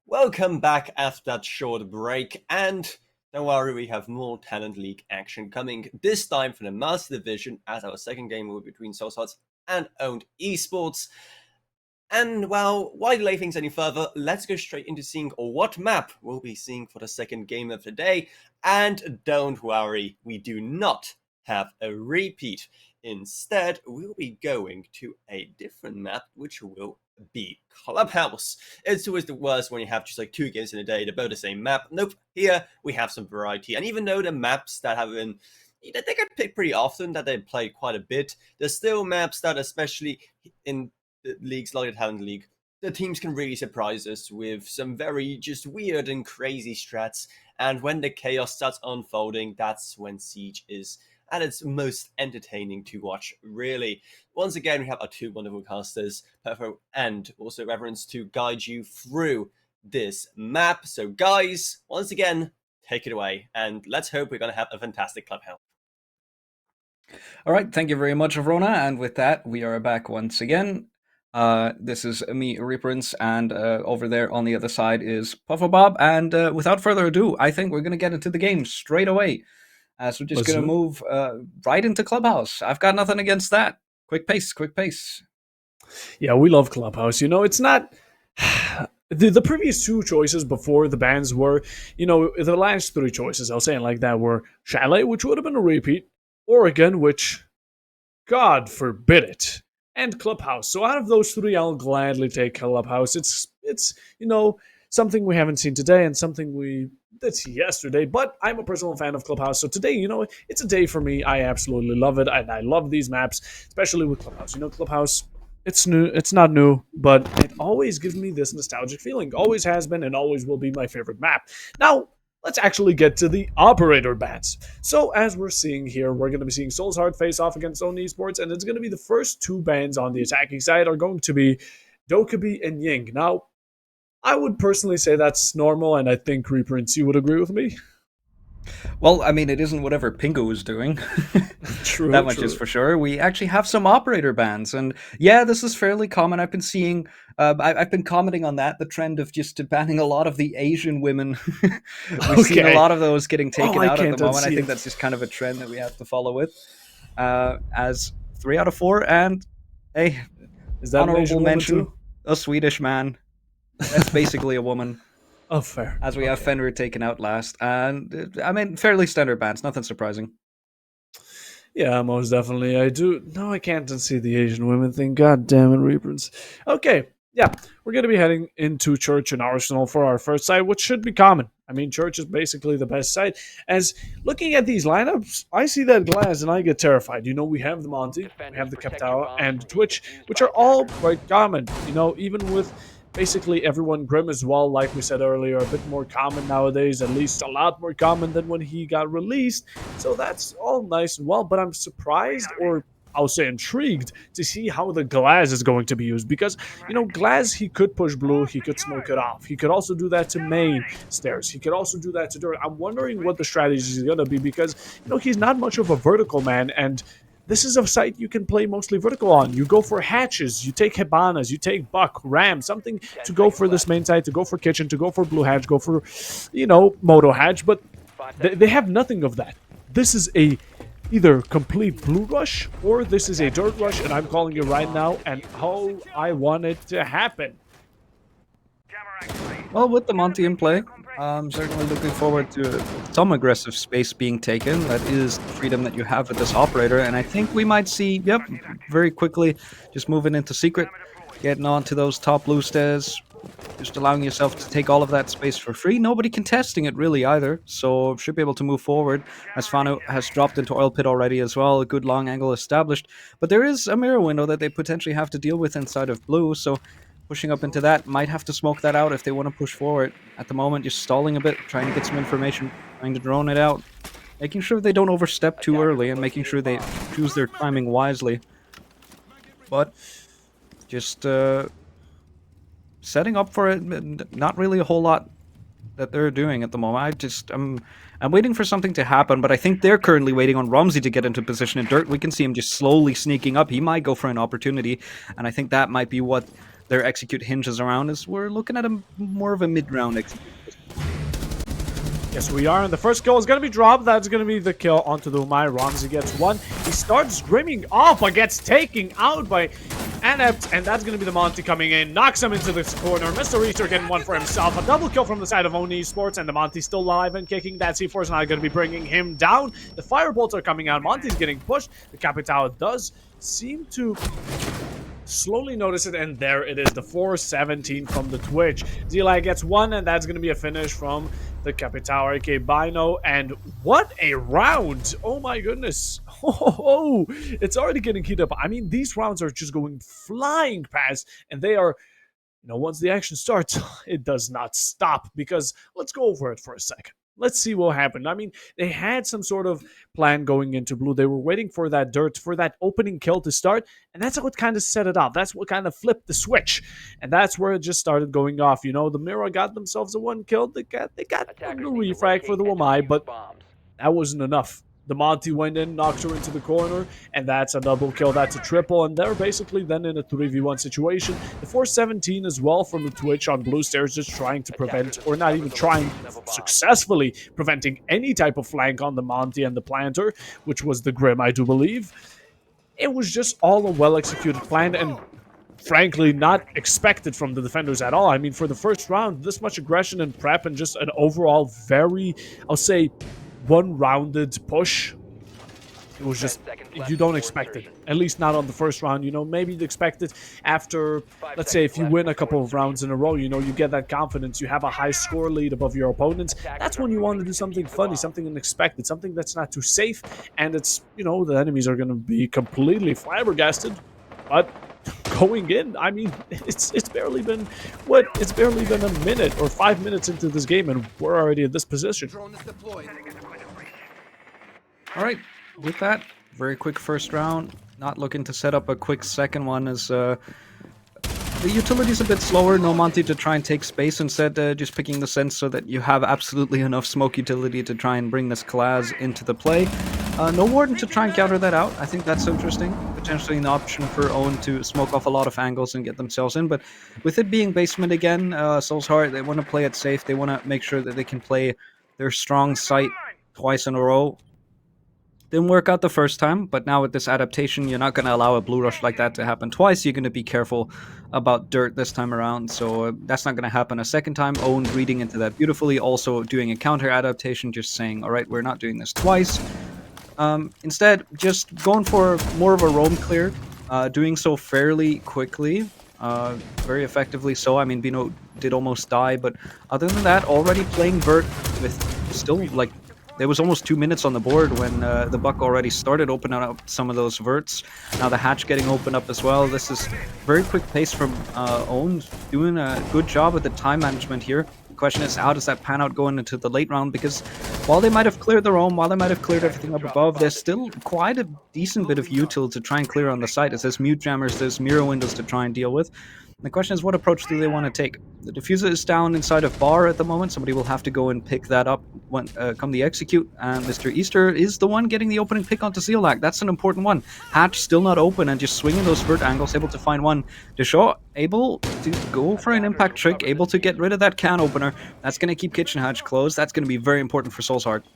Welcome back after that short break, and don't worry, we have more Talent League action coming, this time for the Master Division, as our second game will be between Soulshearts and Owned Esports. And well, why delay things any further, let's go straight into seeing what map we'll be seeing for the second game of the day. And don't worry, we do not have a repeat. Instead, we'll be going to a different map, which will be Clubhouse. It's always the worst when you have just like two games in a day, they're both the same map. Nope, here we have some variety. And even though the maps that have been they get picked pretty often, that they play quite a bit, there's still maps that, especially in leagues like the Talent League, the teams can really surprise us with some very just weird and crazy strats. And when the chaos starts unfolding, that's when Siege is at its most entertaining to watch, really. Once again, we have our two wonderful casters, Perfo and also Reverence, to guide you through this map. So guys, once again, take it away, and let's hope we're going to have a fantastic Clubhouse. All right, thank you very much, Avrona. And with that, we are back once again. This is me, Reprince, and over there on the other side is Puffer Bob. And without further ado, I think we're going to get into the game straight away. So we're just going to move right into Clubhouse. I've got nothing against that. Quick pace, quick pace. Yeah, we love Clubhouse. You know, it's not... The previous two choices before the bans were, the last three choices, I'll say it like that, were Chalet, which would have been a repeat, Oregon, which, God forbid it, and Clubhouse. So out of those three, I'll gladly take Clubhouse. It's something we haven't seen today and something we did see yesterday, but I'm a personal fan of Clubhouse. So today, it's a day for me. I absolutely love it, and I love these maps, especially with Clubhouse. Clubhouse, it's new. It's not new, but it always gives me this nostalgic feeling. Always has been and always will be my favorite map. Now, let's actually get to the operator bans. So as we're seeing here, we're going to be seeing Soulsheart face off against Own Esports, and it's going to be the first two bans on the attacking side are going to be Dokkaebi and Ying. Now, I would personally say that's normal, and I think Reprince, you would agree with me. Well, I mean, it isn't whatever Pingo is doing. True, that much is for sure. We actually have some operator bans, and yeah, this is fairly common. I've been seeing, I've been commenting on that, the trend of just banning a lot of the Asian women. We've seen a lot of those getting taken out at the moment. I think that's just kind of a trend that we have to follow with. As 3 out of 4, and hey, is that honorable mention? A Swedish man. That's basically a woman. Oh, fair. As we have Fenrir taken out last. And, I mean, fairly standard bans. Nothing surprising. Yeah, most definitely. I do. No, I can't unsee the Asian women thing. God damn it, Reprince. Okay, yeah. We're going to be heading into Church and Arsenal for our first side, which should be common. I mean, Church is basically the best side. As looking at these lineups, I see that glass and I get terrified. We have the Monty, we have the Captao, and Twitch, which are all quite common. Even with basically everyone, Grim as well, like we said earlier, a bit more common nowadays, at least a lot more common than when he got released. So that's all nice and well, but I'm surprised, or I'll say intrigued, to see how the Glass is going to be used. Because, Glass, he could push blue, he could smoke it off. He could also do that to main stairs. He could also do that to dirt. I'm wondering what the strategy is going to be because, he's not much of a vertical man, and this is a site you can play mostly vertical on. You go for hatches, you take Hibanas, you take Buck, Ram, something to go for this main site, to go for kitchen, to go for blue hatch, go for, moto hatch, but they have nothing of that. This is a either complete blue rush or this is a dirt rush, and I'm calling it right now, and how I want it to happen. Well, with the Monty in play, I'm certainly looking forward to some aggressive space being taken. That is the freedom that you have with this operator, and I think we might see, very quickly, just moving into secret, getting onto those top blue stairs, just allowing yourself to take all of that space for free. Nobody contesting it really either, so should be able to move forward, as Fano has dropped into oil pit already as well, a good long angle established. But there is a mirror window that they potentially have to deal with inside of blue, so pushing up into that, might have to smoke that out if they want to push forward. At the moment, just stalling a bit, trying to get some information, trying to drone it out, making sure they don't overstep too early, and making sure they choose their timing wisely. But just setting up for it, not really a whole lot that they're doing at the moment. I'm waiting for something to happen, but I think they're currently waiting on Rumsey to get into position in dirt. We can see him just slowly sneaking up. He might go for an opportunity, and I think that might be what their execute hinges around is we're looking at a more of a mid-round execute. Yes, we are. And the first kill is going to be dropped. That's going to be the kill onto the Umai. Ramsey gets one. He starts screaming off, but gets taken out by Anept. And that's going to be the Monty coming in. Knocks him into this corner. Mr. Easter getting one for himself. A double kill from the side of Own Esports. And the Monty's still alive and kicking. That C4 is not going to be bringing him down. The firebolts are coming out. Monty's getting pushed. The Capital does seem to slowly notice it, and there it is, the 417 from the Twitch. Zeli gets one, and that's going to be a finish from the Capital AK Bino, and what a round! Oh my goodness. Oh, it's already getting heated up. I mean, these rounds are just going flying past, and they are, once the action starts, it does not stop, because let's go over it for a second. Let's see what happened. I mean, they had some sort of plan going into blue. They were waiting for that dirt, for that opening kill to start, and that's what kind of set it off. That's what kind of flipped the switch, and that's where it just started going off. The Mira got themselves a one kill. They got a refrag for the Wamai, but that wasn't enough. The Monty went in, knocks her into the corner, and that's a double kill. That's a triple, and they're basically then in a 3v1 situation. The 417 as well from the Twitch on blue stairs, just trying to prevent, or not even trying, successfully preventing any type of flank on the Monty and the Planter, which was the Grim, I do believe. It was just all a well-executed plan, and frankly not expected from the defenders at all. I mean, for the first round, this much aggression and prep, and just an overall very, I'll say, one-rounded push. It was just, you don't expect it. At least not on the first round. Maybe you'd expect it after, let's say, if you win a couple of rounds in a row, you get that confidence. You have a high score lead above your opponents. That's when you want to do something funny, something unexpected, something that's not too safe. And it's, the enemies are going to be completely flabbergasted. But going in, I mean, it's barely been a minute or 5 minutes into this game, and we're already in this position. All right, with that, very quick first round. Not looking to set up a quick second one, as the utility's a bit slower. No Monty to try and take space. Instead, just picking the sense so that you have absolutely enough smoke utility to try and bring this class into the play. No Warden to try and counter that out. I think that's interesting. Potentially an option for Owen to smoke off a lot of angles and get themselves in. But with it being basement again, Soul's Heart, they want to play it safe. They want to make sure that they can play their strong site twice in a row. Didn't work out the first time, but now with this adaptation, you're not going to allow a blue rush like that to happen twice. You're going to be careful about dirt this time around, so that's not going to happen a second time. Owen reading into that beautifully, also doing a counter adaptation, just saying, all right, we're not doing this twice. Instead, just going for more of a roam clear, doing so fairly quickly, very effectively so. I mean, Bino did almost die, but other than that, already playing Vert with still, like, there was almost 2 minutes on the board when the Buck already started opening up some of those verts. Now the hatch getting opened up as well. This is very quick pace from Owen, doing a good job with the time management here. The question is, how does that pan out going into the late round? Because while they might have cleared the roam, while they might have cleared everything up above, there's still quite a decent bit of util to try and clear on the site. As there's mute jammers, there's mirror windows to try and deal with. The question is, what approach do they want to take? The diffuser is down inside of bar at the moment. Somebody will have to go and pick that up when come the execute. And Mr. Easter is the one getting the opening pick onto Zealak. That's an important one. Hatch still not open and just swinging those vert angles, able to find one. Deshaw able to go for an impact trick, able to get rid of that can opener. That's going to keep Kitchen Hatch closed. That's going to be very important for Soul's Heart.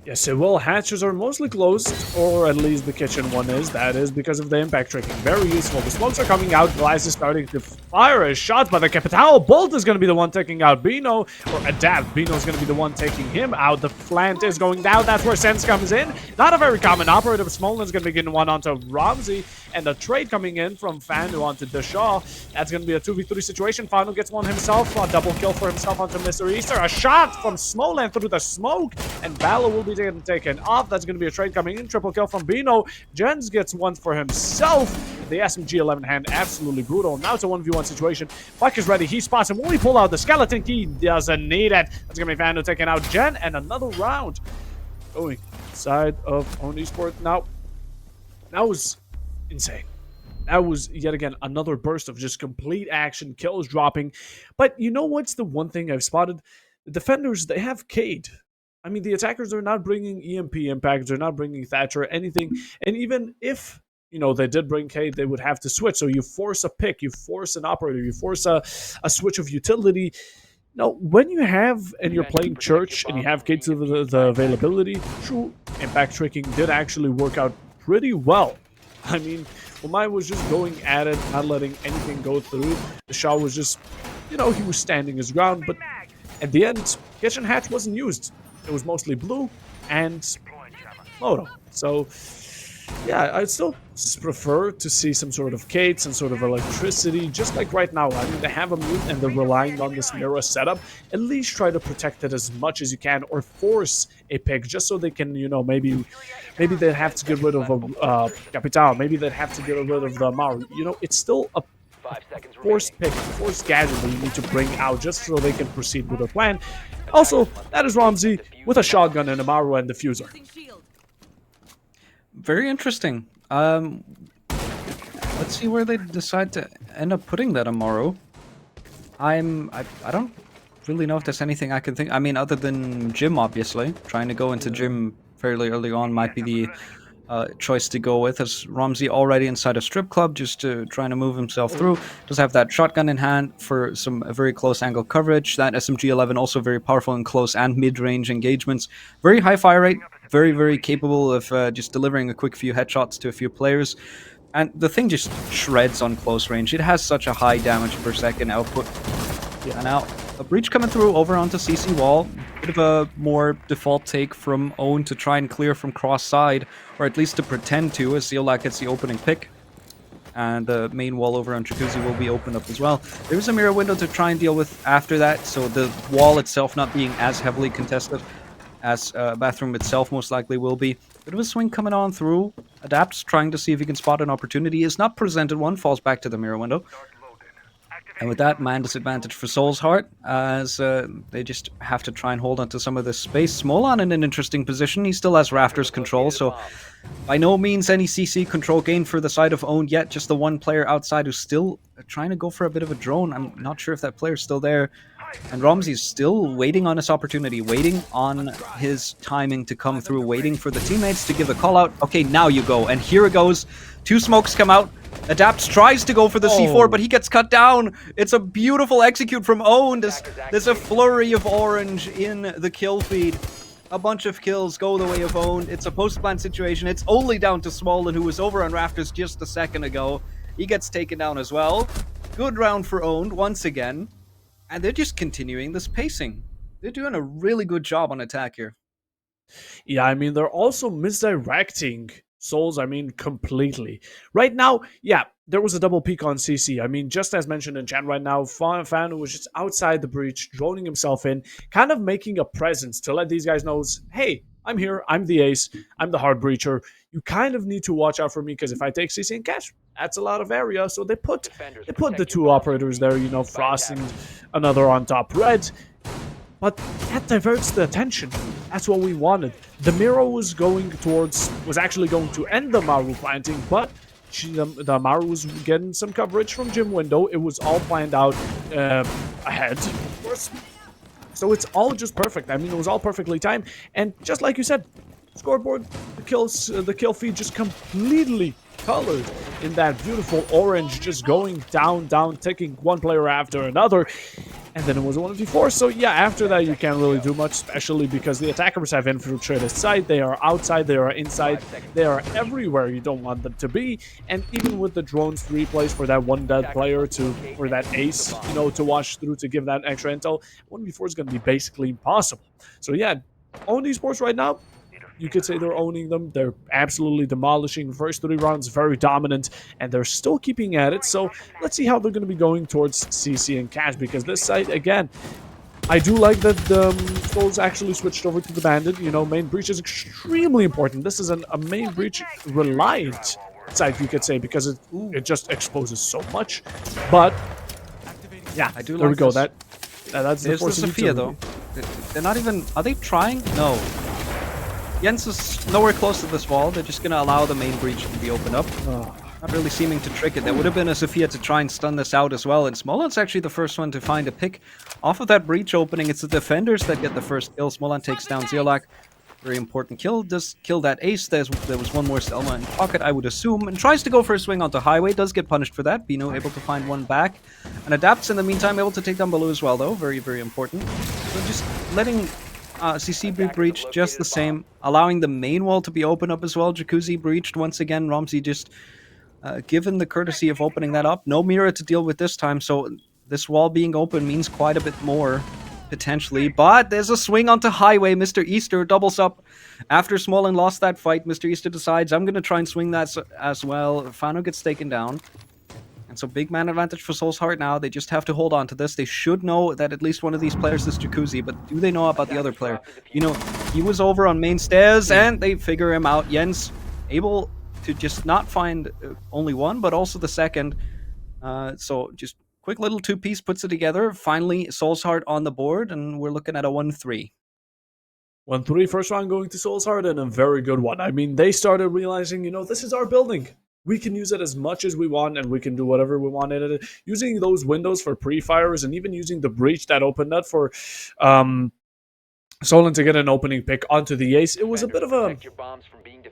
Yes, it will. Hatches are mostly closed, or at least the kitchen one is. That is because of the impact tricking. Very useful. The smokes are coming out. Glass is starting to fire a shot, but the Capital Bolt is going to be the one taking out Bino, or Adapt. Bino is going to be the one taking him out. The plant is going down. That's where Sense comes in. Not a very common operator, but Smolin is going to be getting one onto Ramsey, and the trade coming in from Fanu onto Deshaw. That's going to be a 2v3 situation. Fanu gets one himself. A double kill for himself onto Mr. Easter. A shot from Smolin through the smoke, and Bala will be getting taken off. That's going to be a trade coming in. Triple kill from Bino. Jens gets one for himself. The SMG 11 hand, absolutely brutal. Now it's a 1v1 situation. Buck is ready. He spots him. Will he pull out the skeleton key? Doesn't need it. That's going to be Vando taking out Jen, and another round going side of Own Esports. Now, that was insane. That was, yet again, another burst of just complete action, kills dropping. But you know what's the one thing I've spotted? The defenders, they have Cade. I mean, the attackers are not bringing EMP impacts, they're not bringing Thatcher, anything. And even if they did bring Kate, they would have to switch. So you force a pick, you force an operator, you force a switch of utility. Now, when you have and you're playing Church and you have Kate to the availability, true impact tricking did actually work out pretty well. I mean, Umai was just going at it, not letting anything go through. The Shah was just, he was standing his ground, but at the end, Kitchen Hatch wasn't used. It was mostly blue and Moto. So, yeah, I'd still prefer to see some sort of Kate, some sort of electricity, just like right now. I mean, they have a mute and they're relying on this mirror setup. At least try to protect it as much as you can, or force a pick, just so they can, maybe they'd have to get rid of a Capital. Maybe they'd have to get rid of the Maru. It's still a forced pick, forced gadget that you need to bring out just so they can proceed with their plan. Also, that is Ramsey with a shotgun and a Maru and diffuser. Very interesting. Let's see where they decide to end up putting that Amaro. I don't really know if there's anything I can think. I mean, other than Jim, obviously. Trying to go into Jim fairly early on might be the choice to go with, as Ramsey already inside a strip club, just trying to move himself through. Does have that shotgun in hand for some very close angle coverage. That SMG11 also very powerful in close and mid-range engagements. Very high fire rate, very, very capable of just delivering a quick few headshots to a few players. And the thing just shreds on close range. It has such a high damage per second output. Yeah, now a breach coming through over onto CC wall. Bit of a more default take from Owen to try and clear from cross side, or at least to pretend to, as Zeolak gets the opening pick. And the main wall over on Jacuzzi will be opened up as well. There's a mirror window to try and deal with after that, so the wall itself not being as heavily contested as bathroom itself most likely will be. Bit of a swing coming on through. Adapts, trying to see if he can spot an opportunity. Is not presented one, falls back to the mirror window. And with that, man disadvantage for Soul's Heart, as they just have to try and hold onto some of this space. Smolan in an interesting position. He still has Rafters control, so by no means any CC control gain for the side of Owned yet. Just the one player outside who's still trying to go for a bit of a drone. I'm not sure if that player's still there. And Ramsey's still waiting on his opportunity, waiting on his timing to come through, waiting for the teammates to give a call out. Okay, now you go. And here it goes. Two smokes come out. Adapts tries to go for the C4, but he gets cut down. It's a beautiful execute from Owen. There's a flurry of orange in the kill feed. A bunch of kills go the way of Owen. It's a post-plant situation. It's only down to Smolin, who was over on Rafters just a second ago. He gets taken down as well. Good round for Owen once again. And they're just continuing this pacing. They're doing a really good job on attack here. Yeah, I mean, they're also misdirecting Souls, completely. Right now, yeah, there was a double peek on CC. I mean, just as mentioned in chat right now, Fan was just outside the breach, droning himself in, kind of making a presence to let these guys know, hey, I'm here, I'm the ace, I'm the hard breacher. You kind of need to watch out for me, because if I take CC and cash, that's a lot of area. So they put the two operators there, Frost and another on top red. But that diverts the attention. That's what we wanted. The Miro was actually going to end the Maru planting, but the Maru was getting some coverage from Gym window. It was all planned out ahead, of course. So it's all just perfect. I mean, it was all perfectly timed. And just like you said, scoreboard, the kill feed just completely colored in that beautiful orange, just going down, taking one player after another. And then it was a 1v4, so yeah, after that you can't really do much, especially because the attackers have infiltrated side, they are outside, they are inside, they are everywhere you don't want them to be, and even with the drones replays for that one dead player or that ace, to watch through to give that extra intel, 1v4 is going to be basically impossible. So yeah, own Esports right now, you could say they're owning them. They're absolutely demolishing. First 3 rounds, very dominant, and they're still keeping at it. So let's see how they're going to be going towards CC and Cash, because this side, again, I do like that the Souls actually switched over to the Bandit. Main breach is extremely important. This is a main breach reliant side, you could say, because it just exposes so much. But yeah, I do there like we go. this. That's the There's the force of Sophia, though. They're not even... Are they trying? No. Jens is nowhere close to this wall. They're just going to allow the main breach to be opened up. Not really seeming to trick it. There would have been a Sophia to try and stun this out as well. And Smolan's actually the first one to find a pick off of that breach opening. It's the defenders that get the first kill. Smolan takes down Zeolak. Very important kill. Does kill that ace. There was one more Selma in pocket, I would assume, and tries to go for a swing onto Highway. Does get punished for that. Bino able to find one back, and adapts in the meantime, able to take down Baloo as well, though. Very, very important. So just letting CC be breached just the same, allowing the main wall to be open up as well. Jacuzzi breached once again. Romsey just given the courtesy of opening that up. No mirror to deal with this time, so this wall being open means quite a bit more potentially, but there's a swing onto Highway. Mr. Easter doubles up after Smolin lost that fight. Mr. Easter decides, I'm going to try and swing that as well. Fano gets taken down. And so big man advantage for Soul's Heart now. They just have to hold on to this. They should know that at least one of these players is Jacuzzi, but do they know about the other player? You know, he was over on main stairs, and they figure him out. Jens able to just not find only one, but also the second. So just quick little two-piece puts it together. Finally, Soul's Heart on the board, and we're looking at a 1-3. 1-3 first round going to Soul's Heart, and a very good one. I mean, they started realizing, this is our building. We can use it as much as we want, and we can do whatever we want in it. Using those windows for pre-fires, and even using the breach that opened that for Solon to get an opening pick onto the ace. It was a bit of a...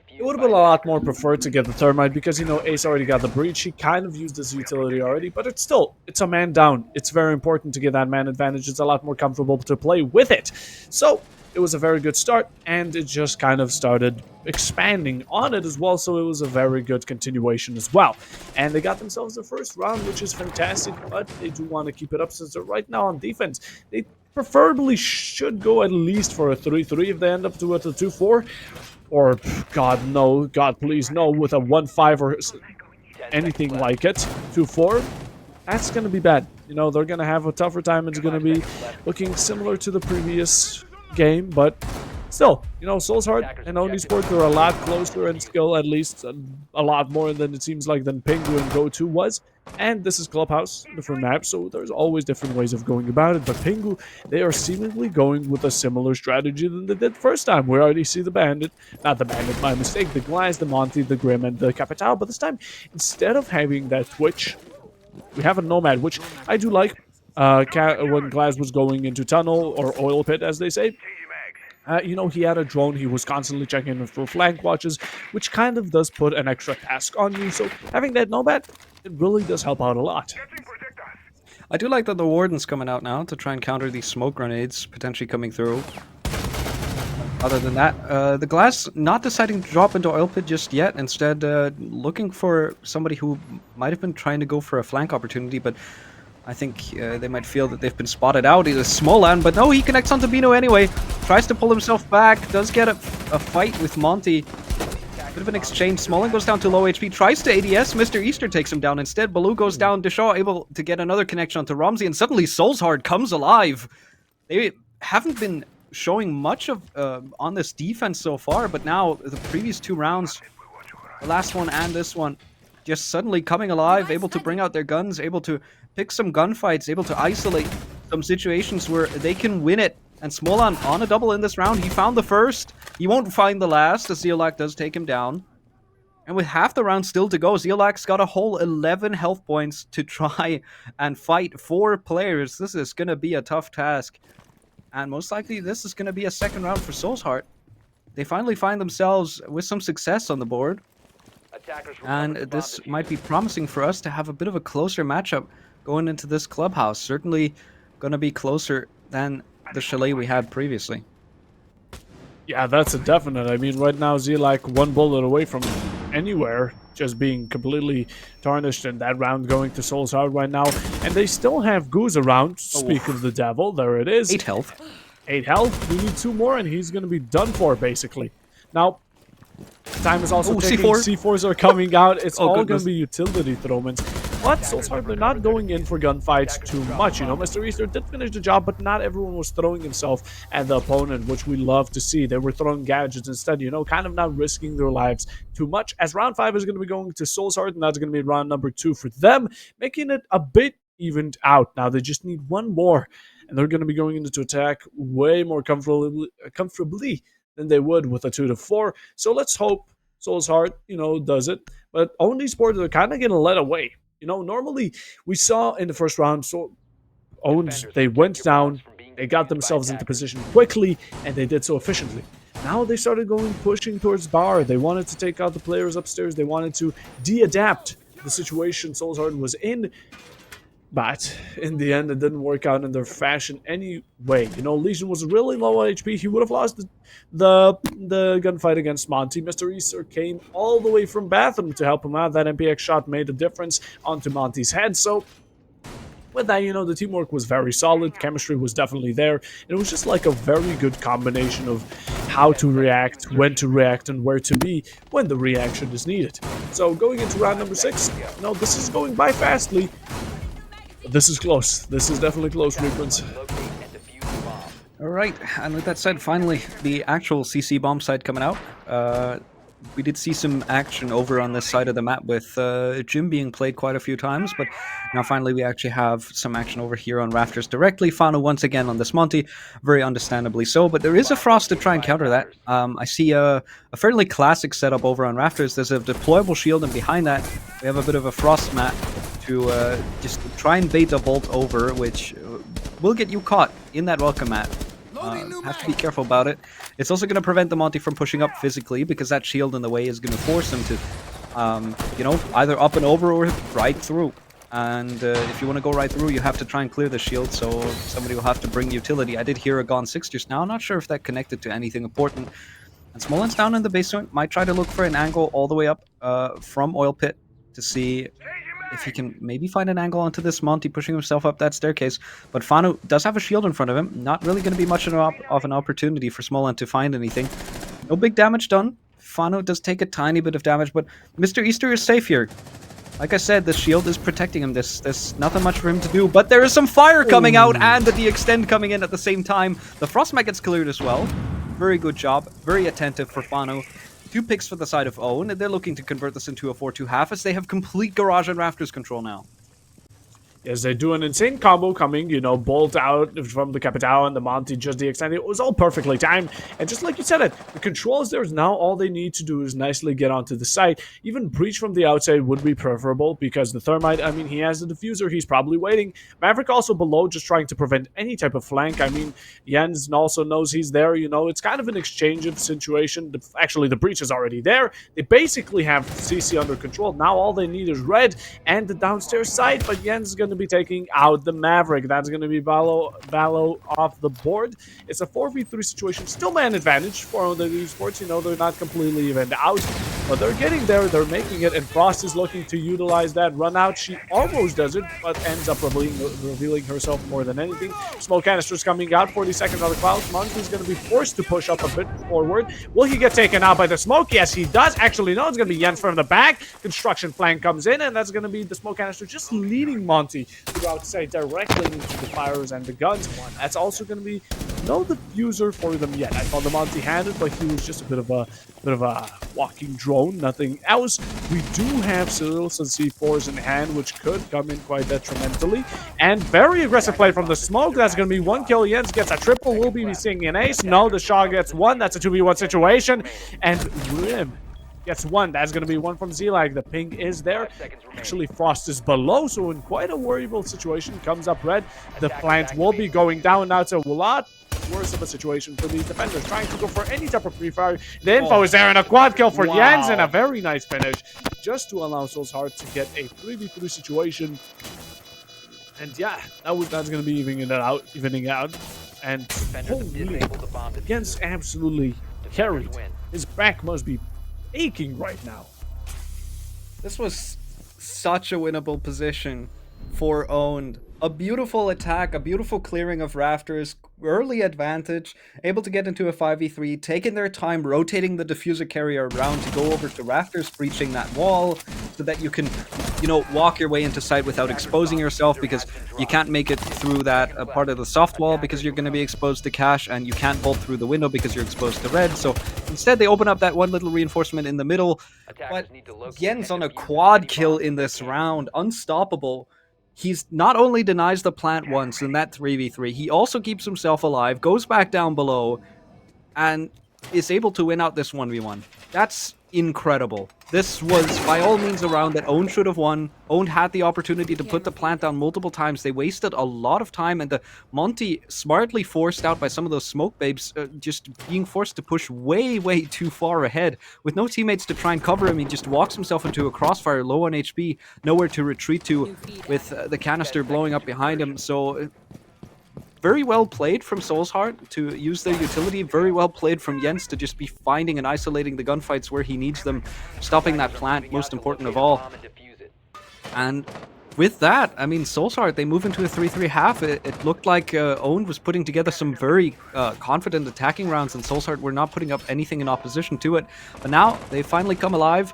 It would have been a lot more preferred to get the thermite because, Ace already got the breach. He kind of used his utility already, but it's a man down. It's very important to get that man advantage. It's a lot more comfortable to play with it. So it was a very good start, and it just kind of started expanding on it as well, so it was a very good continuation as well. And they got themselves the first round, which is fantastic, but they do want to keep it up since they're right now on defense. They preferably should go at least for a 3-3 if they end up with a 2-4. Or, God please, no, with a 1-5 or anything like it. 2-4, that's going to be bad. They're going to have a tougher time. It's going to be looking similar to the previous game, but still, Soul's Heart and Only Sport, they're a lot closer in skill, at least a lot more than it seems like than Pingu and Go2 was. And this is Clubhouse, different map, so there's always different ways of going about it. But Pingu, they are seemingly going with a similar strategy than they did first time. We already see the Bandit, not the Bandit, my mistake, the Glass, the Monty, the Grim, and the Capital. But this time, instead of having that Twitch, we have a Nomad, which I do like. When Glass was going into tunnel or oil pit, as they say. He had a drone. He was constantly checking for flank watches, which kind of does put an extra task on you. So having that Nomad, it really does help out a lot. I do like that the Warden's coming out now to try and counter these smoke grenades potentially coming through. Other than that, the Glass not deciding to drop into oil pit just yet. Instead, looking for somebody who might have been trying to go for a flank opportunity, but I think they might feel that they've been spotted out. He's a Smolan, but no, he connects onto Bino anyway. Tries to pull himself back. Does get a fight with Monty. Bit of an exchange. Smolan goes down to low HP. Tries to ADS. Mr. Easter takes him down instead. Baloo goes down. Deshaw able to get another connection onto Romsey, and suddenly Soul's Heart comes alive. They haven't been showing much of on this defense so far, but now the previous two rounds, the last one and this one, just suddenly coming alive, able to bring out their guns, able to pick some gunfights, able to isolate some situations where they can win it. And Smolan on a double in this round. He found the first. He won't find the last, as Zeolak does take him down. And with half the round still to go, Zeolak's got a whole 11 health points to try and fight 4 players. This is going to be a tough task. And most likely, this is going to be a second round for Soul's Heart. They finally find themselves with some success on the board. And this might be promising for us to have a bit of a closer matchup going into this clubhouse. Certainly going to be closer than the chalet we had previously. Yeah, that's a definite. I mean, right now, Zeolak one bullet away from anywhere, just being completely tarnished, and that round going to Soul's Heart right now. And they still have Goose around. Speak of the devil, there it is. 8 health. 8 health. We need 2 more, and he's going to be done for, basically. Now, time is also ticking. C4s are coming out. It's all going to be utility throwmans. But Soul's Heart, they're not going in for gunfights too much. Mr. Easter did finish the job, but not everyone was throwing himself at the opponent, which we love to see. They were throwing gadgets instead, kind of not risking their lives too much. As round 5 is going to be going to Soul's Heart, and that's going to be round number 2 for them, making it a bit evened out. Now they just need one more, and they're going to be going into attack way more comfortably than they would with a 2-4. So let's hope Soul's Heart, does it. But Only Sport, they're kind of getting led away. Normally we saw in the first round, so Owens, they went down, they got themselves into position quickly, and they did so efficiently. Now they started pushing towards bar. They wanted to take out the players upstairs. They wanted to de-adapt the situation Soulsheart was in. But in the end, it didn't work out in their fashion anyway. You know, Legion was really low on HP. He would have lost the gunfight against Monty. Mr. Easter came all the way from Bathroom to help him out. That MPX shot made a difference onto Monty's head. So with that, you know, the teamwork was very solid. Chemistry was definitely there. And it was just like a very good combination of how to react, when to react, and where to be when the reaction is needed. So going into round number 6, you know, this is going by fastly. This is close. This is definitely close, Reapers. All right, and with that said, finally, the actual CC bomb site coming out. We did see some action over on this side of the map with Jim being played quite a few times, but now finally we actually have some action over here on Rafters directly. Fano once again on this Monty, very understandably so, but there is a Frost to try and counter that. I see a fairly classic setup over on Rafters. There's a deployable shield, and behind that we have a bit of a Frost mat to just try and bait a bolt over, which will get you caught in that welcome mat. Have to be careful about it. It's also going to prevent the Monty from pushing up physically, because that shield in the way is going to force him to, you know, either up and over or right through. And if you want to go right through, you have to try and clear the shield, so somebody will have to bring utility. I did hear a Gone 6 just now. I'm not sure if that connected to anything important. And Smolen's down in the basement. Might try to look for an angle all the way up from Oil Pit to see if he can maybe find an angle onto this Monty pushing himself up that staircase. But Fano does have a shield in front of him. Not really going to be much of an opportunity for Smolen to find anything. No big damage done. Fano does take a tiny bit of damage, but Mr. Easter is safe here. Like I said, the shield is protecting him. There's nothing much for him to do, but there is some fire coming out and the extend coming in at the same time. The Frostmat gets cleared as well. Very good job. Very attentive for Fano. 2 picks for the side of Owen, and they're looking to convert this into a 4-2-half as they have complete Garage and Rafters control now. Yes, they do an insane combo coming, you know, bolt out from the Capital and the Monty just the extend. It was all perfectly timed. And just like you said it, the controls there is now all they need to do is nicely get onto the site. Even breach from the outside would be preferable because the Thermite, I mean, he has the diffuser. He's probably waiting. Maverick also below just trying to prevent any type of flank. I mean, Jens also knows he's there, you know. It's kind of an exchange of situation. Actually, the breach is already there. They basically have CC under control. Now all they need is red and the downstairs side, but Jens is going to be taking out the Maverick. That's going to be Valo off the board. It's a 4v3 situation. Still man advantage for the Esports. You know, they're not completely evened out, but they're getting there. They're making it, and Frost is looking to utilize that run out. She almost does it, but ends up revealing herself more than anything. Smoke canisters coming out. 40 seconds on the clouds. Monty's going to be forced to push up a bit forward. Will he get taken out by the smoke? Yes, he does. Actually, no, it's going to be Jens from the back. Construction flank comes in, and that's going to be the smoke canister just leading Monty to outside directly into the fires and the guns. That's also going to be no diffuser for them yet. I thought the Monty had it, but he was just a bit of a walking drone, nothing else. We do have Cyrils and C4s in hand, which could come in quite detrimentally. And very aggressive play from the smoke. That's going to be 1 kill. Jens gets a triple. Will be seeing an ace. No, the Shaw gets 1. That's a 2v1 situation. And Rim gets 1. That's going to be 1 from Zelag. The ping is there. Actually, Frost is below, so in quite a worryable situation. Comes up red. The plant will be going down now. It's a lot worse of a situation for these defenders. Trying to go for any type of pre-fire. The info is there, and a quad kill for Jens, and a very nice finish. Just to allow Soulsheart to get a 3v3 situation. And yeah, that's going to be evening out. And holy, Jens absolutely carried. His back must be aching right now. This was such a winnable position for Owned. A beautiful attack, a beautiful clearing of Rafters, early advantage, able to get into a 5v3, taking their time rotating the diffuser carrier around to go over to Rafters, breaching that wall, so that you can, you know, walk your way into site without exposing yourself, because you can't make it through that part of the soft wall because you're going to be exposed to cash, and you can't bolt through the window because you're exposed to red. So instead they open up that one little reinforcement in the middle. But Jens on a quad kill in this round, unstoppable. He's not only denies the plant once in that 3v3, he also keeps himself alive, goes back down below, and is able to win out this 1v1. That's incredible. This was by all means a round that Own should have won. Own had the opportunity to put the plant down multiple times. They wasted a lot of time, and the Monty, smartly forced out by some of those smoke babes, just being forced to push way, way too far ahead. With no teammates to try and cover him, he just walks himself into a crossfire, low on HP, nowhere to retreat to, with the canister blowing up behind him. So very well played from Soulsheart to use their utility. Very well played from Jens to just be finding and isolating the gunfights where he needs them. Stopping that plant, most important of all. And with that, I mean, Soulsheart, they move into a 3-3 half. It looked like Own was putting together some very confident attacking rounds, and Soulsheart were not putting up anything in opposition to it. But now, they finally come alive.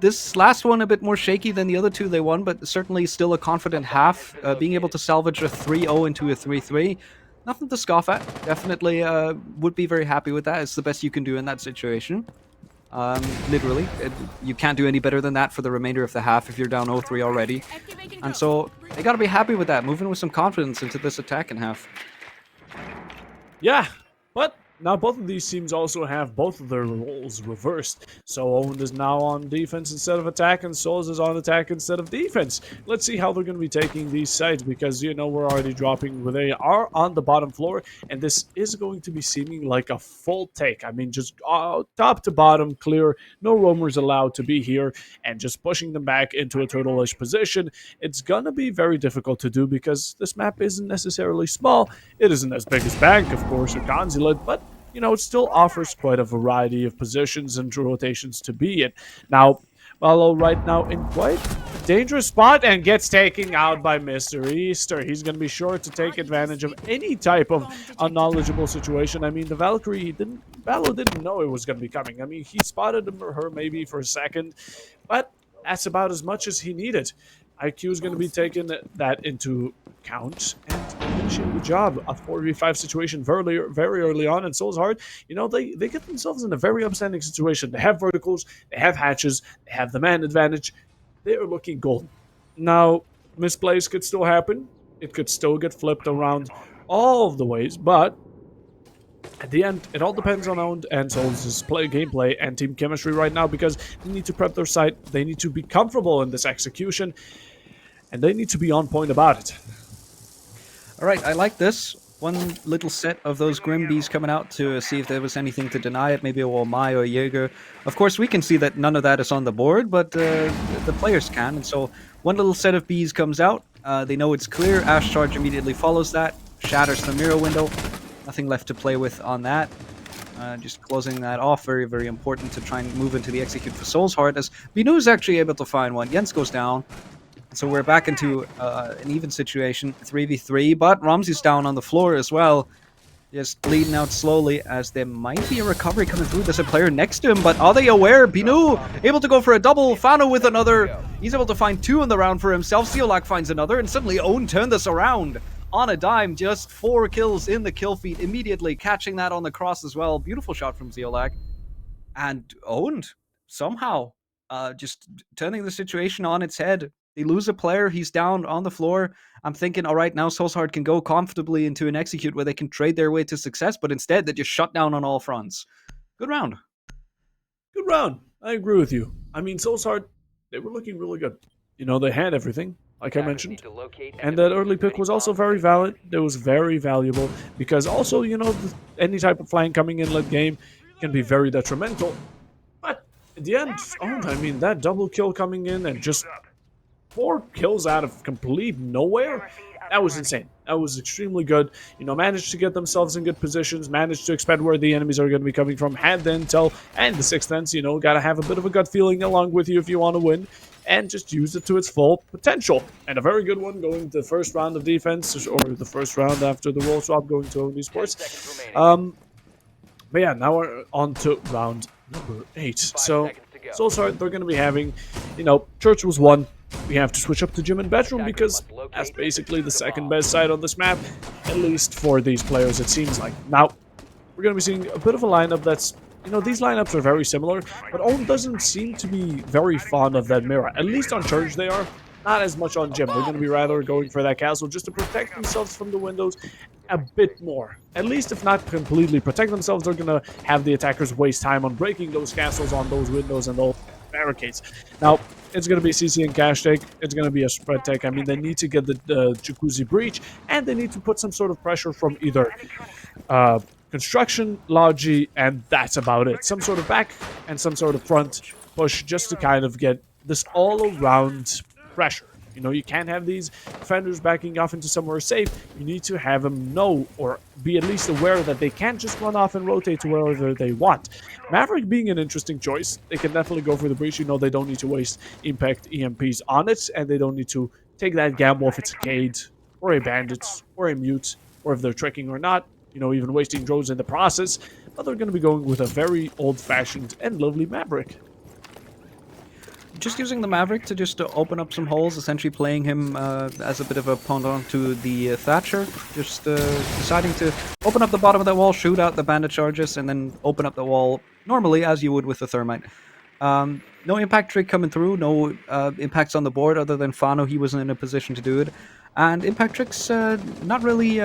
This last one a bit more shaky than the other two they won, but certainly still a confident half. Being able to salvage a 3-0 into a 3-3, nothing to scoff at. Definitely would be very happy with that. It's the best you can do in that situation. Literally. You can't do any better than that for the remainder of the half if you're down 0-3 already. And so, they gotta be happy with that, moving with some confidence into this attack in half. Yeah, but now both of these teams also have both of their roles reversed. So Owen is now on defense instead of attack, and Souls is on attack instead of defense. Let's see how they're going to be taking these sides, because, you know, we're already dropping where they are on the bottom floor, and this is going to be seeming like a full take. I mean, just top to bottom, clear, no roamers allowed to be here, and just pushing them back into a turtle-ish position. It's going to be very difficult to do because this map isn't necessarily small. It isn't as big as Bank, of course, or Consulate, but you know, it still offers quite a variety of positions and rotations to be in. Now, Malo right now in quite a dangerous spot and gets taken out by Mr. Easter. He's going to be sure to take advantage of any type of unknowledgeable situation. I mean, the Valkyrie Valo didn't know it was going to be coming. I mean, he spotted him or her maybe for a second, but that's about as much as he needed. IQ is going to be taking that into account and finishing the job. A 4v5 situation very early on in Soulsheart. You know, they get themselves in a very upstanding situation. They have verticals, they have hatches, they have the man advantage. They are looking golden. Now, misplays could still happen. It could still get flipped around all of the ways, but at the end, it all depends on Owned and Souls' gameplay and team chemistry right now, because they need to prep their site, they need to be comfortable in this execution, and they need to be on point about it. Alright, I like this. One little set of those Grim Bees coming out to see if there was anything to deny it, maybe a Walmai or a Jaeger. Of course, we can see that none of that is on the board, but the players can, and so one little set of bees comes out. They know it's clear. Ash Charge immediately follows that, shatters the mirror window. Nothing left to play with on that. Just closing that off, very, very important to try and move into the execute for Soulsheart, as Binu is actually able to find one. Jens goes down, so we're back into an even situation, 3v3, but Ramsey's down on the floor as well, just bleeding out slowly, as there might be a recovery coming through. There's a player next to him, but are they aware? Binu able to go for a double, Fano with another. He's able to find two in the round for himself. Zeolak finds another, and suddenly Own turned this around. On a dime, just 4 kills in the kill feed, immediately catching that on the cross as well. Beautiful shot from Zeolak. And Owned, somehow, just turning the situation on its head. They lose a player, he's down on the floor. I'm thinking, all right, now Soulsheart can go comfortably into an execute where they can trade their way to success, but instead they just shut down on all fronts. Good round. Good round. I agree with you. I mean, Soulsheart, they were looking really good. You know, they had everything, like I mentioned. And that early pick was also very valid. It was very valuable, because also, you know, any type of flank coming in late game can be very detrimental. But at the end, I mean, that double kill coming in and just 4 kills out of complete nowhere, that was insane. That was extremely good. You know, managed to get themselves in good positions, managed to expect where the enemies are going to be coming from, had the intel and the sixth sense. You know, gotta have a bit of a gut feeling along with you if you want to win, and just use it to its full potential. And a very good one going to the first round of defense, or the first round after the role swap, going to Esports. But yeah, now we're on to round number 8. So, Soulsheart, they're going to be having, you know, Church was 1. We have to switch up to Gym and Bedroom, because that's basically the second best side on this map, at least for these players, it seems like. Now, we're going to be seeing a bit of a lineup that's, you know, these lineups are very similar, but Own doesn't seem to be very fond of that mirror. At least on Church they are, not as much on Gym. They're going to be rather going for that castle just to protect themselves from the windows a bit more. At least, if not completely protect themselves, they're going to have the attackers waste time on breaking those castles, on those windows, and those barricades. Now, it's going to be CC and cash take. It's going to be a spread take. I mean, they need to get the Jacuzzi breach, and they need to put some sort of pressure from either construction, Logi, and that's about it. Some sort of back and some sort of front push just to kind of get this all-around pressure. You know, you can't have these defenders backing off into somewhere safe. You need to have them know or be at least aware that they can't just run off and rotate to wherever they want. Maverick being an interesting choice. They can definitely go for the breach. You know, they don't need to waste impact EMPs on it, and they don't need to take that gamble if it's a Cade or a Bandit or a Mute, or if they're tricking or not. You know, even wasting drones in the process. But they're going to be going with a very old-fashioned and lovely Maverick. Just using the Maverick to just open up some holes, essentially playing him as a bit of a pendant to the Thatcher. Just deciding to open up the bottom of that wall, shoot out the bandit charges, and then open up the wall normally as you would with the Thermite. No impact trick coming through, no impacts on the board other than Fano, he wasn't in a position to do it. And impact tricks not really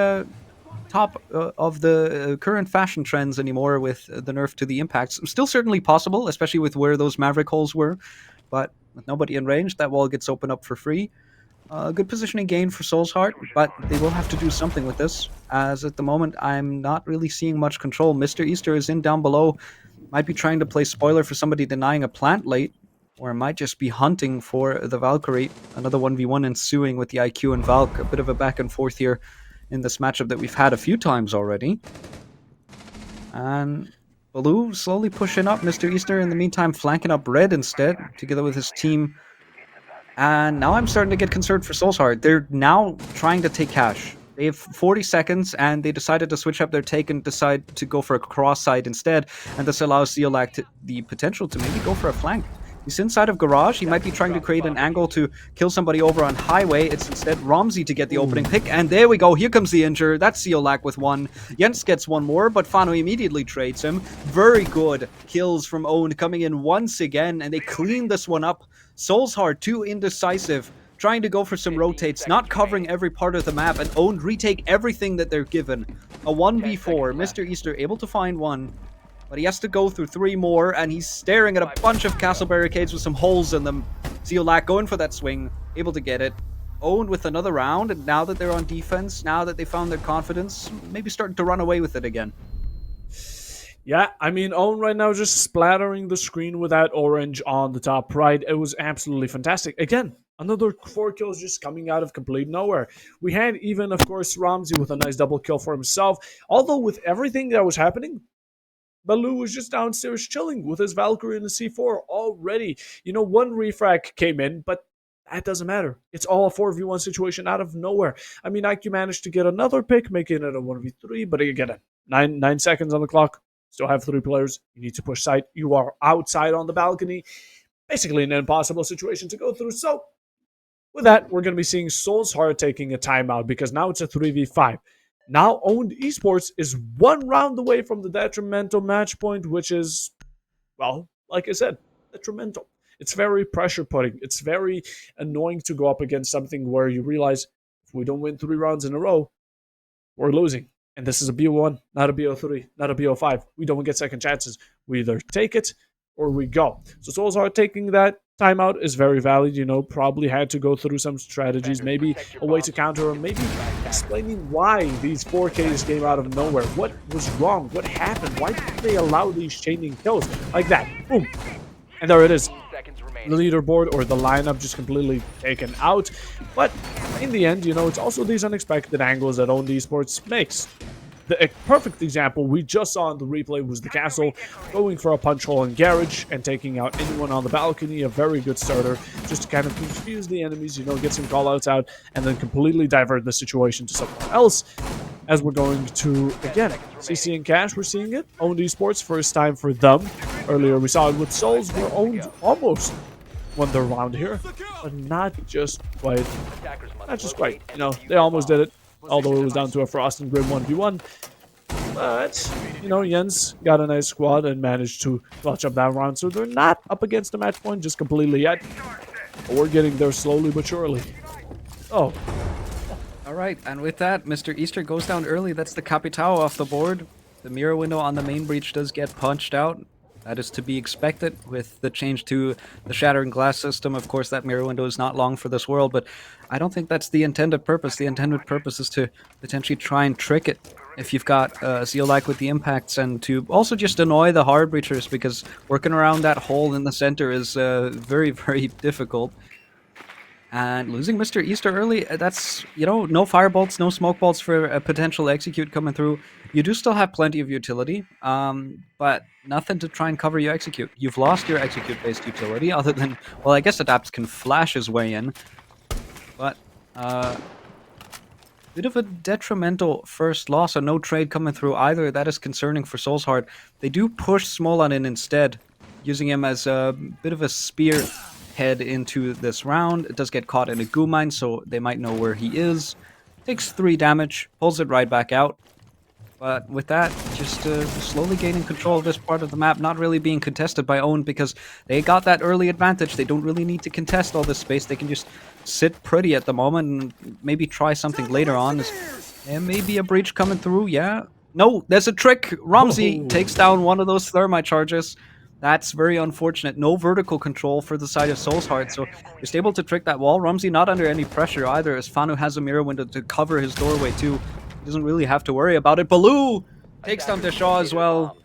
top of the current fashion trends anymore with the nerf to the impacts. Still certainly possible, especially with where those Maverick holes were. But with nobody in range, that wall gets opened up for free. Good positioning gain for Soul's Heart, but they will have to do something with this, as at the moment I'm not really seeing much control. Mr. Easter is in down below, might be trying to play spoiler for somebody denying a plant late, or might just be hunting for the Valkyrie. Another 1v1 ensuing with the IQ and Valk, a bit of a back and forth here in this matchup that we've had a few times already. And Blue slowly pushing up. Mr. Easter in the meantime flanking up Red instead, together with his team. And now I'm starting to get concerned for Soul's Heart. They're now trying to take cash. They have 40 seconds, and they decided to switch up their take and decide to go for a cross side instead. And this allows Zeolak the potential to maybe go for a flank. He's inside of Garage. He might be trying to create an angle to kill somebody over on Highway. It's instead Romsey to get the opening pick. And there we go. Here comes the injure. That's Zeolak with one. Jens gets one more, but Fano immediately trades him. Very good kills from Own coming in once again. And they clean this one up. Soul's Heart, too indecisive. Trying to go for some rotates, not covering every part of the map. And Own retake everything that they're given. A 1v4. Mr. Easter able to find one. But he has to go through 3 more, and he's staring at a bunch of castle barricades with some holes in them. Zeolak going for that swing, able to get it. Owned with another round, and now that they're on defense, now that they found their confidence, maybe starting to run away with it again. Yeah, I mean, Own right now just splattering the screen with that orange on the top right. It was absolutely fantastic. Again, another 4 kills just coming out of complete nowhere. We had even, of course, Ramsey with a nice double kill for himself. Although with everything that was happening, Baloo was just downstairs chilling with his Valkyrie in the C4 already. You know, 1 refrag came in, but that doesn't matter. It's all a 4v1 situation out of nowhere. I mean, IQ managed to get another pick, making it a 1v3, but again, 9 seconds on the clock. Still have 3 players. You need to push side. You are outside on the balcony. Basically an impossible situation to go through. So, with that, we're going to be seeing Soul's Heart taking a timeout because now it's a 3v5. Now Owned Esports is 1 round away from the detrimental match point, which is, well, like I said, detrimental. It's very pressure putting. It's very annoying to go up against something where you realize if we don't win 3 rounds in a row, we're losing. And this is a BO1, not a BO3, not a BO5. We don't get second chances. We either take it or we go. So Souls are taking that timeout is very valid, you know, probably had to go through some strategies, maybe a way to counter, or maybe explaining why these 4Ks came out of nowhere. What was wrong? What happened? Why did they allow these chaining kills? Like that. Boom. And there it is. The leaderboard or the lineup just completely taken out. But in the end, you know, it's also these unexpected angles that Owned Esports makes. The perfect example we just saw in the replay was the castle going for a punch hole in garage and taking out anyone on the balcony. A very good starter just to kind of confuse the enemies, you know, get some callouts out and then completely divert the situation to someone else. As we're going to, again, CC and Cash, we're seeing it. Owned Esports, first time for them. Earlier we saw it with Souls, we're Owned almost won their round here, but not just quite. Not just quite, you know, they almost did it. Although it was down to a Frost and Grim 1v1. But, you know, Jens got a nice squad and managed to clutch up that round. So they're not up against the match point just completely yet. But we're getting there slowly but surely. Oh. All right, and with that, Mr. Easter goes down early. That's the Capitao off the board. The mirror window on the main breach does get punched out. That is to be expected with the change to the shattering glass system. Of course, that mirror window is not long for this world, but I don't think that's the intended purpose. The intended purpose is to potentially try and trick it if you've got Zeolite with the impacts, and to also just annoy the hard breachers, because working around that hole in the center is very, very difficult. And losing Mr. Easter early, that's, no firebolts, no smoke bolts for a potential execute coming through. You do still have plenty of utility, but nothing to try and cover your execute. You've lost your execute-based utility, other than, well, I guess Adapts can flash his way in. But, bit of a detrimental first loss, and no trade coming through either. That is concerning for Soulsheart. They do push Smolon in instead, using him as a bit of a spear head into this round. It does get caught in a goo mine, so they might know where he is. Takes 3 damage, pulls it right back out. But with that, just slowly gaining control of this part of the map, not really being contested by Owen, because they got that early advantage. They don't really need to contest all this space. They can just sit pretty at the moment and maybe try something later on. And maybe a breach coming through, yeah. No, there's a trick. Ramsey takes down one of those thermite charges. That's very unfortunate. No vertical control for the side of Soulsheart, so just able to trick that wall. Ramsey not under any pressure either, as Fanu has a mirror window to cover his doorway too. He doesn't really have to worry about it. Baloo takes down Deshaw as well.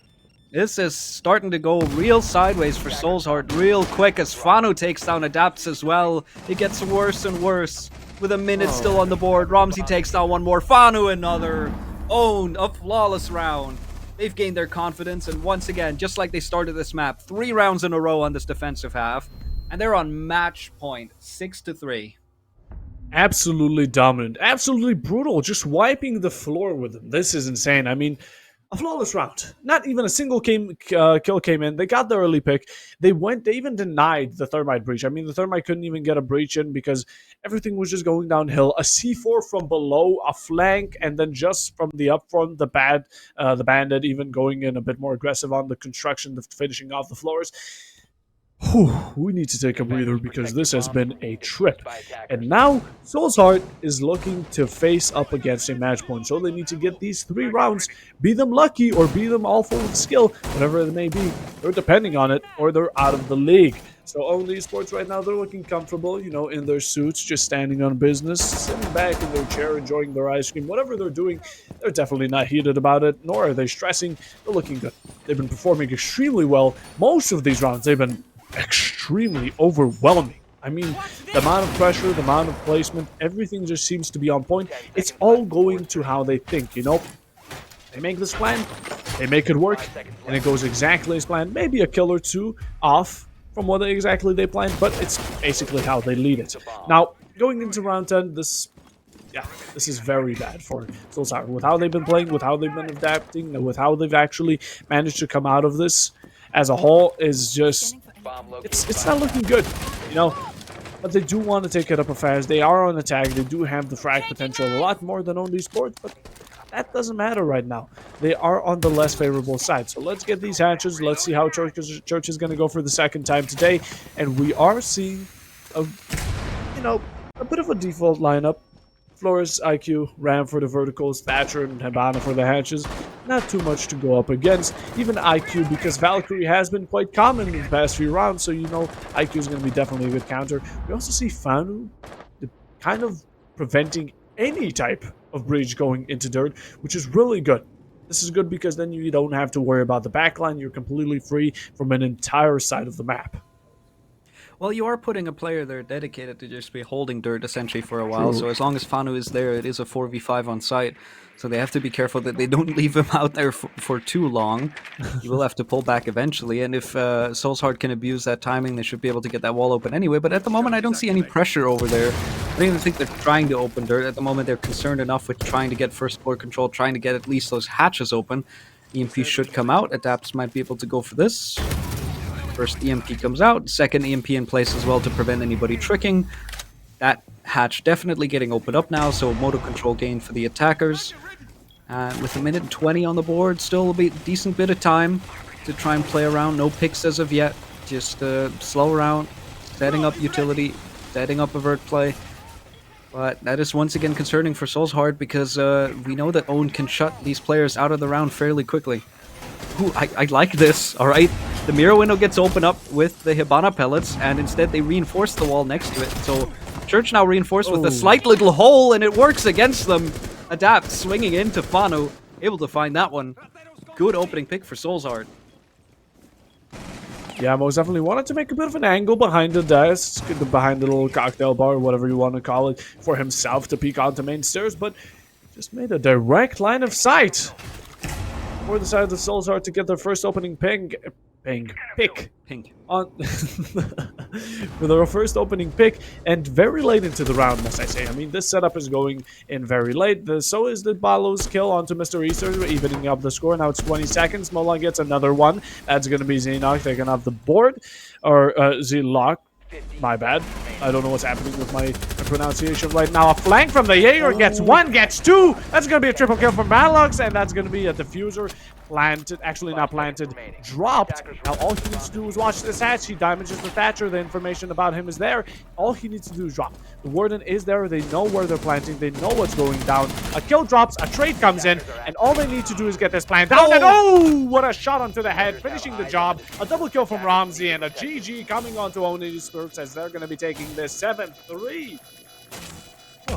This is starting to go real sideways for Soulsheart real quick, as Fanu takes down Adapts as well. It gets worse and worse. With a minute still on the board, Ramsey takes down one more. Fanu another. Own a flawless round. They've gained their confidence, and once again, just like they started this map, 3 rounds in a row on this defensive half, and they're on match point, 6-3. Absolutely dominant, absolutely brutal, just wiping the floor with them. This is insane. I mean, a flawless round. Not even a single kill came in. They got the early pick. They even denied the thermite breach. I mean, the thermite couldn't even get a breach in because everything was just going downhill. A C4 from below, a flank, and then just from the up front, the bandit even going in a bit more aggressive on the construction, the finishing off the floors. We need to take a breather because this has been a trip. And now, Soulsheart is looking to face up against a match point. So they need to get these 3 rounds, be them lucky or be them all full of skill, whatever it may be. They're depending on it or they're out of the league. So only Esports right now, they're looking comfortable, in their suits, just standing on business, sitting back in their chair, enjoying their ice cream. Whatever they're doing, they're definitely not heated about it, nor are they stressing. They're looking good. They've been performing extremely well. Most of these rounds, they've been extremely overwhelming. I mean, the amount of pressure, the amount of placement, everything just seems to be on point. It's all going to how they think, They make this plan, they make it work, and it goes exactly as planned. Maybe a kill or 2 off from what exactly they planned, but it's basically how they lead it. Now, going into round 10, this is very bad for Soulsheart. With how they've been playing, with how they've been adapting, with how they've actually managed to come out of this as a whole is just... It's not looking good, but they do want to take it up a fast. They are on attack. They do have the frag potential a lot more than only Esports, but that doesn't matter right now. They are on the less favorable side. So let's get these hatches. Let's see how Church is going to go for the second time today. And we are seeing a bit of a default lineup. Flores, IQ, Ram for the verticals, Thatcher and Habana for the hatches. Not too much to go up against. Even IQ, because Valkyrie has been quite common in the past few rounds, so IQ is going to be definitely a good counter. We also see Fanu kind of preventing any type of breach going into dirt, which is really good. This is good because then you don't have to worry about the backline. You're completely free from an entire side of the map. Well, you are putting a player there dedicated to just be holding dirt essentially for a while. So as long as Fanu is there, it is a 4v5 on site. So they have to be careful that they don't leave him out there for too long. He will have to pull back eventually. And if Soulsheart can abuse that timing, they should be able to get that wall open anyway. But at the moment, I don't see any pressure over there. I don't even think they're trying to open dirt. At the moment, they're concerned enough with trying to get first floor control, trying to get at least those hatches open. EMP should come out. Adapts might be able to go for this. First EMP comes out, second EMP in place as well to prevent anybody tricking. That hatch definitely getting opened up now, so motor control gain for the attackers. With a minute and 20 on the board, still a decent bit of time to try and play around. No picks as of yet, just slow around, setting up utility, setting up avert play. But that is once again concerning for Soulsheart because we know that Owen can shut these players out of the round fairly quickly. Ooh, I like this, alright? The mirror window gets opened up with the Hibana pellets, and instead they reinforce the wall next to it. So Church now reinforced with a slight little hole, and it works against them. Adapt swinging into Fano, able to find that one. Good opening pick for Soulsheart. Yeah, most definitely wanted to make a bit of an angle behind the desk, behind the little cocktail bar, whatever you want to call it, for himself to peek onto main stairs, but just made a direct line of sight for the side of the Soulsheart to get their first opening pick on for their first opening pick, and very late into the round, must I say. I mean, this setup is going in very late. So is the Balo's kill onto Mr. Easter, evening up the score. Now it's 20 seconds. Molan gets another one. That's going to be Xenox taking off the board, or Zilok. My bad. I don't know what's happening with my pronunciation right now. A flank from the Jaeger gets one, gets two. That's going to be a triple kill from Malox, and that's going to be a diffuser planted. Actually, not planted. Dropped. Now, all he needs to do is watch this hatch. He damages the Thatcher. The information about him is there. All he needs to do is drop. The Warden is there. They know where they're planting. They know what's going down. A kill drops. A trade comes in, and all they need to do is get this plant down. And oh, what a shot onto the head, finishing the job. A double kill from Ramsey, and a GG coming onto Oni Spurs as they're going to be taking this 7-3.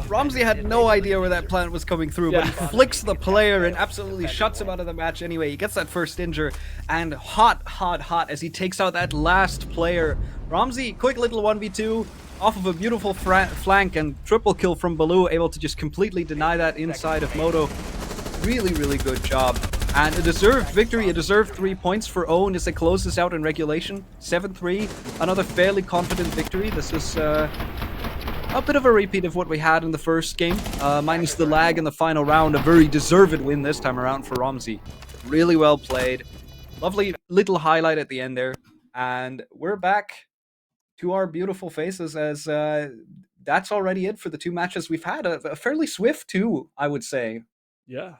Ramsey had no idea where that plant was coming through, but he flicks the player and absolutely shuts him out of the match anyway. He gets that first injure, and hot as he takes out that last player. Ramsey, quick little 1v2 off of a beautiful flank and triple kill from Baloo, able to just completely deny that inside of Moto. Really good job. And a deserved victory, a deserved 3 points for Owen as they close this out in regulation. 7-3, another fairly confident victory. This is a bit of a repeat of what we had in the first game, minus the lag in the final round. A very deserved win this time around for Ramsey. Really well played. Lovely little highlight at the end there. And we're back to our beautiful faces as that's already it for the two matches we've had. A fairly swift two, I would say. Yeah,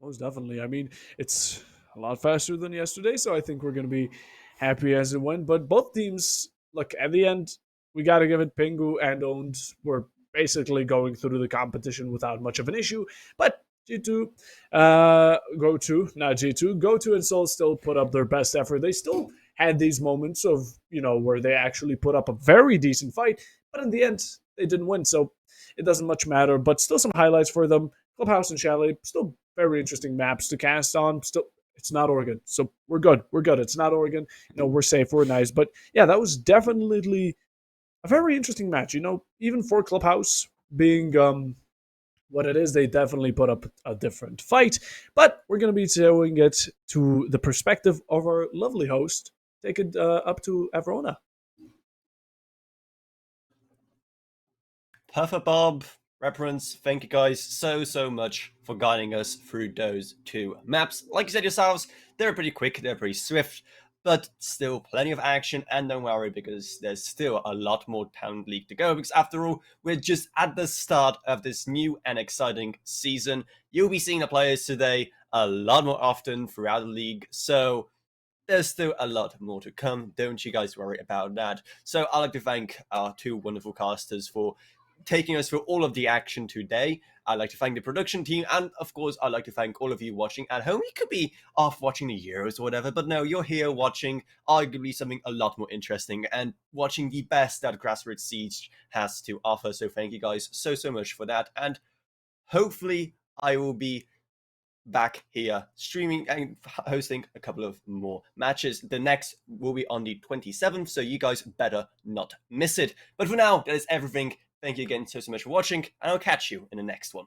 most definitely. I mean, it's a lot faster than yesterday, so I think we're going to be happy as it went. But both teams, look, at the end, we got to give it Pingu and Owned were basically going through the competition without much of an issue. But G2, Go2 and Soul still put up their best effort. They still had these moments of, where they actually put up a very decent fight. But in the end, they didn't win, so it doesn't much matter. But still some highlights for them. Clubhouse and Chalet, still very interesting maps to cast on. Still, it's not Oregon, so we're good. It's not Oregon. We're safe. We're nice. But yeah, that was definitely a very interesting match. Even for Clubhouse being what it is, they definitely put up a different fight. But we're going to be showing it to the perspective of our lovely host. Take it up to Avrona. Perfect, Bob. Reference, thank you guys so much for guiding us through those two maps. Like you said yourselves, they're pretty quick, they're pretty swift, but still plenty of action. And don't worry, because there's still a lot more Talent League to go, because after all, we're just at the start of this new and exciting season. You'll be seeing the players today a lot more often throughout the league, so there's still a lot more to come. Don't you guys worry about that. So I'd like to thank our two wonderful casters for taking us through all of the action today. I'd like to thank the production team, and of course I'd like to thank all of you watching at home. You could be off watching the Euros or whatever, but no, you're here watching arguably something a lot more interesting and watching the best that Grassroots Siege has to offer. So thank you guys so much for that, and hopefully I will be back here streaming and hosting a couple of more matches. The next will be on the 27th, so you guys better not miss it. But for now, that is everything. Thank you again so much for watching, and I'll catch you in the next one.